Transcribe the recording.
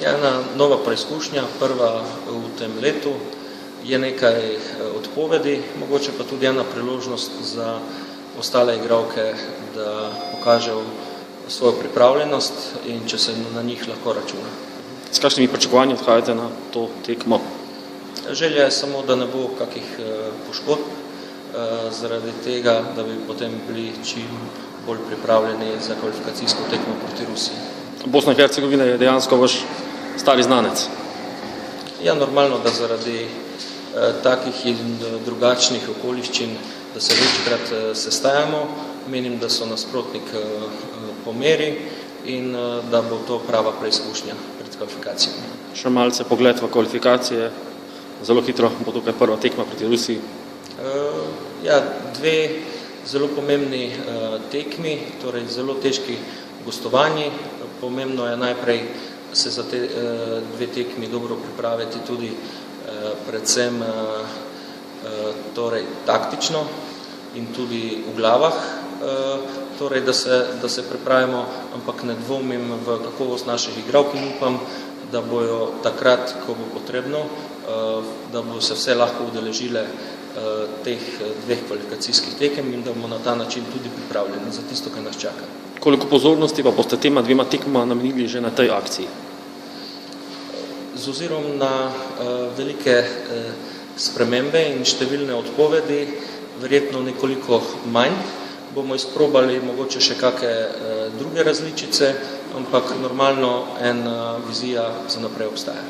Je ena nova preizkušnja, prva v tem letu, je nekaj odpovedi, mogoče pa tudi ena priložnost za ostale igralke, da pokažejo svojo pripravljenost in če se na njih lahko računa. S kakšnimi pričakovanji odhajate na to tekmo? Želja je samo, da ne bo kakih poškodb, zaradi tega, da bi potem bili čim bolj pripravljeni za kvalifikacijsko tekmo proti Rusiji. Bosna in Hercegovina je dejansko vaš stari znanec. Ja, normalno, da zaradi takih in drugačnih okoliščin, da se večkrat sestajamo, menim, da so nasprotnik po meri in da bo to prava preizkušnja pred kvalifikacijami. Še malce pogled v kvalifikacije, zelo hitro bo tukaj prva tekma proti Rusiji. Ja, dve zelo pomembni tekmi, torej zelo težki gostovanji. Pomembno je najprej se za te dve tekmi dobro pripraviti tudi predvsem torej taktično in tudi v glavah, torej da se pripravimo, ampak ne dvomim v kakovost naših igralk in upam, da bojo takrat, ko bo potrebno, da bo se vse lahko udeležile teh dveh kvalifikacijskih tekem in da bomo na ta način tudi pripravljeni za tisto, kar nas čaka. Koliko pozornosti pa boste tema dvema tekma namenili že na tej akciji? Z ozirom na velike spremembe in številne odpovedi, verjetno nekoliko manj, bomo izprobali mogoče še kakšne druge različice, ampak normalno ena vizija za naprej obstaja.